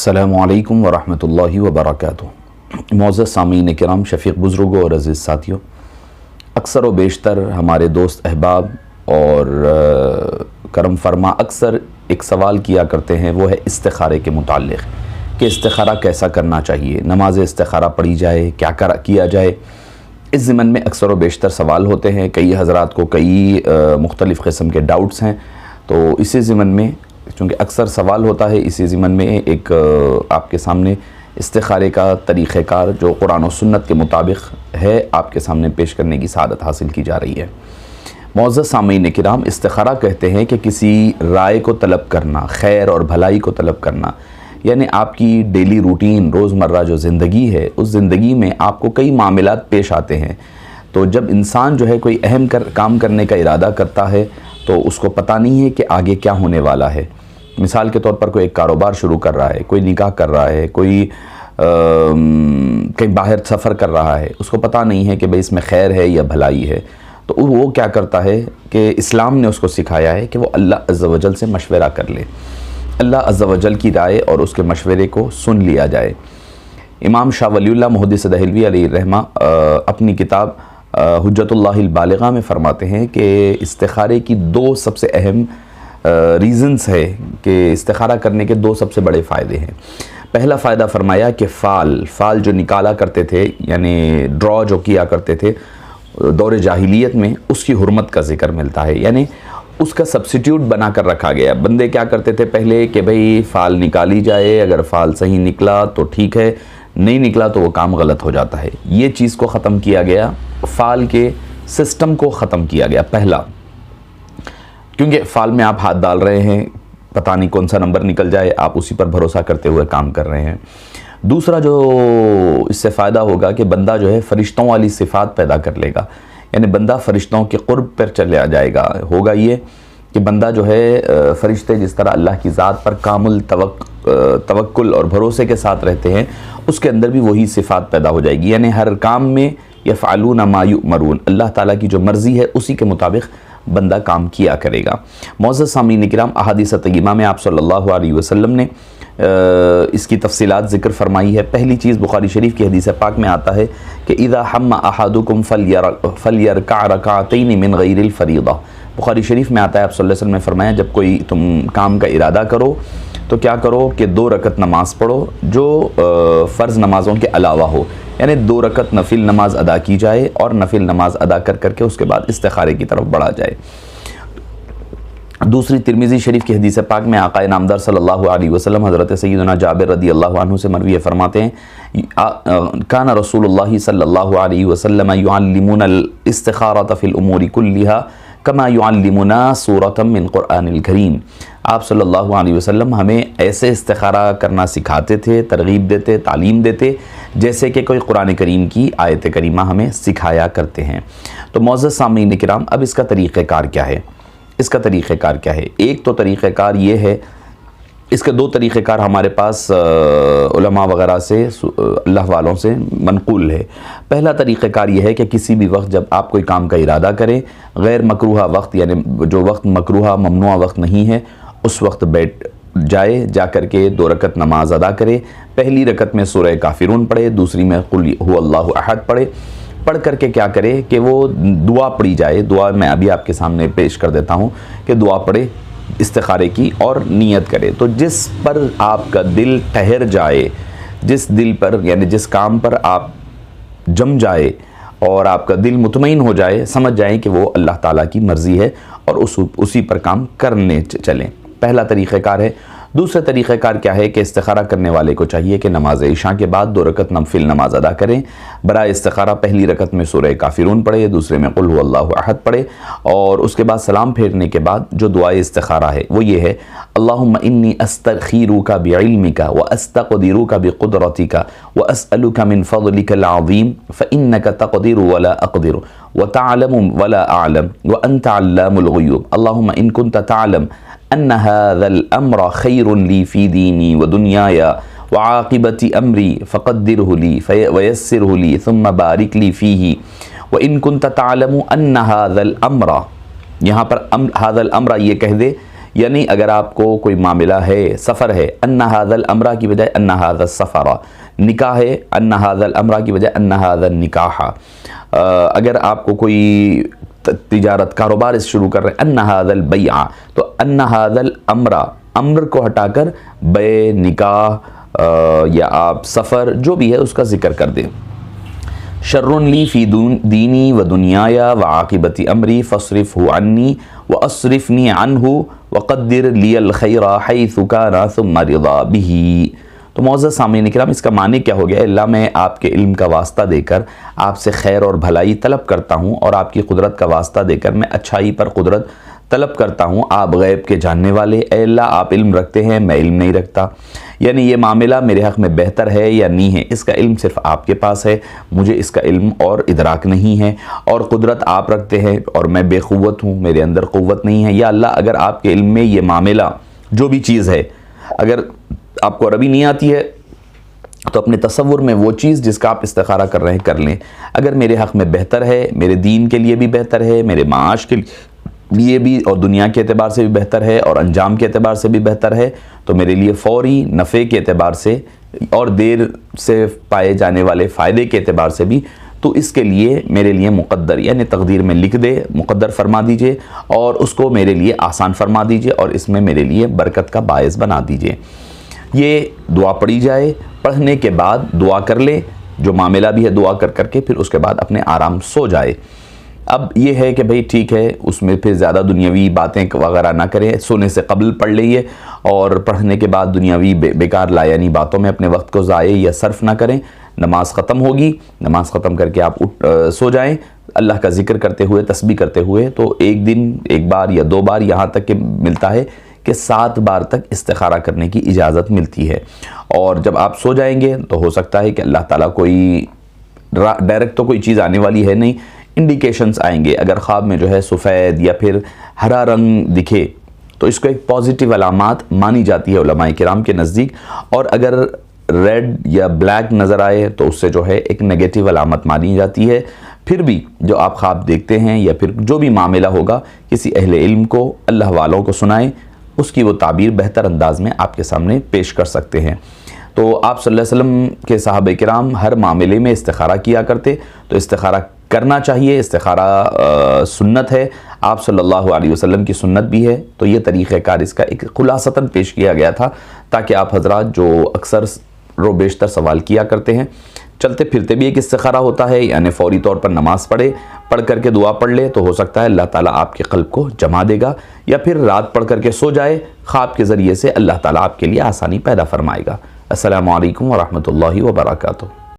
السلام علیکم ورحمۃ اللہ وبرکاتہ۔ معزز سامعین کرام، شفیق بزرگوں اور عزیز ساتھیوں، اکثر و بیشتر ہمارے دوست احباب اور کرم فرما اکثر ایک سوال کیا کرتے ہیں، وہ ہے استخارے کے متعلق کہ استخارہ کیسا کرنا چاہیے، نماز استخارہ پڑھی جائے، کیا کیا جائے۔ اس ضمن میں اکثر و بیشتر سوال ہوتے ہیں، کئی حضرات کو کئی مختلف قسم کے ڈاؤٹس ہیں، تو اسی ضمن میں چونکہ اکثر سوال ہوتا ہے، اسی ضمن میں ایک آپ کے سامنے استخارے کا طریقہ کار جو قرآن و سنت کے مطابق ہے آپ کے سامنے پیش کرنے کی سعادت حاصل کی جا رہی ہے۔ معزز سامعین کرام، استخارہ کہتے ہیں کہ کسی رائے کو طلب کرنا، خیر اور بھلائی کو طلب کرنا، یعنی آپ کی ڈیلی روٹین روزمرہ جو زندگی ہے، اس زندگی میں آپ کو کئی معاملات پیش آتے ہیں، تو جب انسان جو ہے کوئی اہم کام کرنے کا ارادہ کرتا ہے تو اس کو پتہ نہیں ہے کہ آگے کیا ہونے والا ہے۔ مثال کے طور پر کوئی ایک کاروبار شروع کر رہا ہے، کوئی نکاح کر رہا ہے، کوئی کہیں باہر سفر کر رہا ہے، اس کو پتہ نہیں ہے کہ بھئی اس میں خیر ہے یا بھلائی ہے، تو وہ کیا کرتا ہے کہ اسلام نے اس کو سکھایا ہے کہ وہ اللہ عز و جل سے مشورہ کر لے، اللہ عز و جل کی رائے اور اس کے مشورے کو سن لیا جائے۔ امام شاہ ولی اللہ محدث دہلوی علیہ الرحمہ اپنی کتاب حجت اللہ البالغہ میں فرماتے ہیں کہ استخارے کی دو سب سے اہم ریزنز ہے کہ استخارہ کرنے کے دو سب سے بڑے فائدے ہیں۔ پہلا فائدہ فرمایا کہ فال جو نکالا کرتے تھے، یعنی ڈرا جو کیا کرتے تھے دور جاہلیت میں، اس کی حرمت کا ذکر ملتا ہے، یعنی اس کا سبسٹیوٹ بنا کر رکھا گیا۔ بندے کیا کرتے تھے پہلے کہ بھئی فال نکالی جائے، اگر فال صحیح نکلا تو ٹھیک ہے، نہیں نکلا تو وہ کام غلط ہو جاتا ہے۔ یہ چیز کو ختم کیا گیا، فال کے سسٹم کو ختم کیا گیا پہلا، کیونکہ فال میں آپ ہاتھ ڈال رہے ہیں، پتہ نہیں کون سا نمبر نکل جائے، آپ اسی پر بھروسہ کرتے ہوئے کام کر رہے ہیں۔ دوسرا جو اس سے فائدہ ہوگا کہ بندہ جو ہے فرشتوں والی صفات پیدا کر لے گا، یعنی بندہ فرشتوں کے قرب پر چلے جائے گا۔ ہوگا یہ کہ بندہ جو ہے فرشتے جس طرح اللہ کی ذات پر کامل توکل اور بھروسے کے ساتھ رہتے ہیں، اس کے اندر بھی وہی صفات پیدا ہو جائے گی، یعنی ہر کام میں یفعلون ما یؤمرون، اللہ تعالیٰ کی جو مرضی ہے اسی کے مطابق بندہ کام کیا کرے گا۔ معزز سامعین کرام، احادیث طیبہ میں آپ صلی اللہ علیہ وسلم نے اس کی تفصیلات ذکر فرمائی ہے۔ پہلی چیز بخاری شریف کی حدیث پاک میں آتا ہے کہ اذا ہم احدکم فلیرکع رکعتین من غیر الفریضہ، بخاری شریف میں آتا ہے آپ صلی اللہ علیہ وسلم نے فرمایا جب کوئی تم کام کا ارادہ کرو تو کیا کرو کہ 2 رکعت نماز پڑھو جو فرض نمازوں کے علاوہ ہو، یعنی 2 رکعت نفل نماز ادا کی جائے اور نفل نماز ادا کر کے اس کے بعد استخارے کی طرف بڑھا جائے۔ دوسری ترمذی شریف کی حدیث پاک میں آقا نامدار صلی اللہ علیہ وسلم حضرت سیدنا جابر رضی اللہ عنہ سے مروی فرماتے ہیں کان رسول اللہ صلی اللہ علیہ وسلم یعلمون الاستخارۃ فی الامور کلھا کما یعلمنا سورۃ من قرآن الکریم، آپ صلی اللہ علیہ وسلم ہمیں ایسے استخارہ کرنا سکھاتے تھے، ترغیب دیتے، تعلیم دیتے جیسے کہ کوئی قرآن کریم کی آیت کریمہ ہمیں سکھایا کرتے ہیں۔ تو معزز سامعین کرام، اب اس کا طریقہ کار کیا ہے؟ ایک تو طریقہ کار یہ ہے، اس کے 2 طریقہ کار ہمارے پاس علماء وغیرہ سے، اللہ والوں سے منقول ہے۔ پہلا طریقہ کار یہ ہے کہ کسی بھی وقت جب آپ کوئی کام کا ارادہ کریں، غیر مکروہ وقت یعنی جو وقت مکروہ ممنوع وقت نہیں ہے، اس وقت بیٹھ جائے، جا کر کے 2 رکعت نماز ادا کرے۔ پہلی رکعت میں سورہ کافرون پڑھے، دوسری میں قل هو اللہ احد پڑھے، پڑھ کر کے کیا کرے کہ وہ دعا پڑھی جائے۔ دعا میں ابھی آپ کے سامنے پیش کر دیتا ہوں کہ دعا پڑھے استخارے کی اور نیت کرے، تو جس پر آپ کا دل ٹھہر جائے، جس دل پر یعنی جس کام پر آپ جم جائے اور آپ کا دل مطمئن ہو جائے، سمجھ جائیں کہ وہ اللہ تعالیٰ کی مرضی ہے اور اسی پر کام کرنے چلیں۔ پہلا طریقہ کار ہے۔ دوسرا طریقہ کار کیا ہے کہ استخارہ کرنے والے کو چاہیے کہ نماز عشاء کے بعد 2 رکعت نفل نماز ادا کریں۔ برائے استخارہ پہلی رکعت میں سورہ کافرون پڑھے، دوسرے میں قل هو اللہ احد پڑھے، اور اس کے بعد سلام پھیرنے کے بعد جو دعائے استخارہ ہے وہ یہ ہے اللہم انی استخیرک بعلمک واستقدرک بقدرتک واسألک من فضلک العظیم فانک تقدر ولا اقدر وتعلم ولا اعلم وانت علام الغیوب اللہم ان کنت تعلم ان هذا الامر خیر لی فی دینی ودنیای وعاقبت امری فقدره لی ویسره لی ثم بارک لی فیہ وان کنت تعلم ان هذا الامر، یہاں پر هذا الامر یہ کہہ دے یعنی اگر آپ کو کوئی معاملہ ہے، سفر ہے، ان ھذا الامر کی بجائے ان ھذا السفر، نکاح ہے، ان ھذا الامر کی بجائے ان ھذا النکاح، اگر آپ کو کوئی تجارت کاروبار شروع کر رہے ہیں ان ھذا البیع، تو ان ھذا الامر، امر کو ہٹا کر بے، نکاح یا آپ سفر جو بھی ہے اس کا ذکر کر دیں۔ شر لی فی دینی و دنیای و عاقبت امری فاصرفہ عنی واصرفنی عنہ وقدر لی الخیر حیث کان ثم رضا بہ۔ تو معزز سامعین کرام، اس کا معنی کیا ہو گیا؟ اللہ میں آپ کے علم کا واسطہ دے کر آپ سے خیر اور بھلائی طلب کرتا ہوں، اور آپ کی قدرت کا واسطہ دے کر میں اچھائی پر قدرت طلب کرتا ہوں۔ آپ غیب کے جاننے والے، اے اللہ آپ علم رکھتے ہیں، میں علم نہیں رکھتا، یعنی یہ معاملہ میرے حق میں بہتر ہے یا نہیں ہے، اس کا علم صرف آپ کے پاس ہے، مجھے اس کا علم اور ادراک نہیں ہے، اور قدرت آپ رکھتے ہیں اور میں بے قوت ہوں، میرے اندر قوت نہیں ہے۔ یا اللہ اگر آپ کے علم میں یہ معاملہ جو بھی چیز ہے، اگر آپ کو عربی نہیں آتی ہے تو اپنے تصور میں وہ چیز جس کا آپ استخارہ کر رہے ہیں کر لیں، اگر میرے حق میں بہتر ہے، میرے دین کے لیے بھی بہتر ہے، میرے معاش کے لیے بھی اور دنیا کے اعتبار سے بھی بہتر ہے اور انجام کے اعتبار سے بھی بہتر ہے، تو میرے لیے فوری نفع کے اعتبار سے اور دیر سے پائے جانے والے فائدے کے اعتبار سے بھی، تو اس کے لیے میرے لیے مقدر یعنی تقدیر میں لکھ دے، مقدر فرما دیجئے اور اس کو میرے لیے آسان فرما دیجئے اور اس میں میرے لیے برکت کا باعث بنا دیجئے۔ یہ دعا پڑھی جائے، پڑھنے کے بعد دعا کر لے، جو معاملہ بھی ہے دعا کر کے پھر اس کے بعد اپنے آرام سو جائے۔ اب یہ ہے کہ بھئی ٹھیک ہے، اس میں پھر زیادہ دنیاوی باتیں وغیرہ نہ کریں، سونے سے قبل پڑھ لئیے، اور پڑھنے کے بعد دنیاوی بیکار لایعنی باتوں میں اپنے وقت کو ضائع یا صرف نہ کریں۔ نماز ختم ہوگی، نماز ختم کر کے آپ سو جائیں، اللہ کا ذکر کرتے ہوئے، تسبیح کرتے ہوئے، تو ایک دن ایک بار یا دو بار، یہاں تک کہ ملتا ہے کہ 7 بار تک استخارہ کرنے کی اجازت ملتی ہے۔ اور جب آپ سو جائیں گے تو ہو سکتا ہے کہ اللہ تعالیٰ کوئی ڈائریکٹ تو کوئی چیز آنے والی ہے نہیں، انڈیکیشنز آئیں گے۔ اگر خواب میں جو ہے سفید یا پھر ہرا رنگ دکھے تو اس کو ایک پازیٹیو علامات مانی جاتی ہے علماء کرام کے نزدیک، اور اگر ریڈ یا بلیک نظر آئے تو اس سے جو ہے ایک نیگیٹو علامت مانی جاتی ہے۔ پھر بھی جو آپ خواب دیکھتے ہیں یا پھر جو بھی معاملہ ہوگا، کسی اہل علم کو، اللہ والوں کو سنائیں، اس کی وہ تعبیر بہتر انداز میں آپ کے سامنے پیش کر سکتے ہیں۔ تو آپ صلی اللہ علیہ وسلم کے صحابہ کرام ہر معاملے میں استخارہ کیا کرتے، تو استخارہ کرنا چاہیے، استخارہ سنت ہے، آپ صلی اللہ علیہ وسلم کی سنت بھی ہے، تو یہ طریقہ کار اس کا ایک خلاصتاً پیش کیا گیا تھا تاکہ آپ حضرات جو اکثر رو بیشتر سوال کیا کرتے ہیں، چلتے پھرتے بھی ایک استخارہ ہوتا ہے، یعنی فوری طور پر نماز پڑھ کر کے دعا پڑھ لے تو ہو سکتا ہے اللہ تعالیٰ آپ کے قلب کو جما دے گا، یا پھر رات پڑھ کر کے سو جائے، خواب کے ذریعے سے اللہ تعالیٰ آپ کے لیے آسانی پیدا فرمائے گا۔ السلام علیکم ورحمۃ اللہ وبرکاتہ۔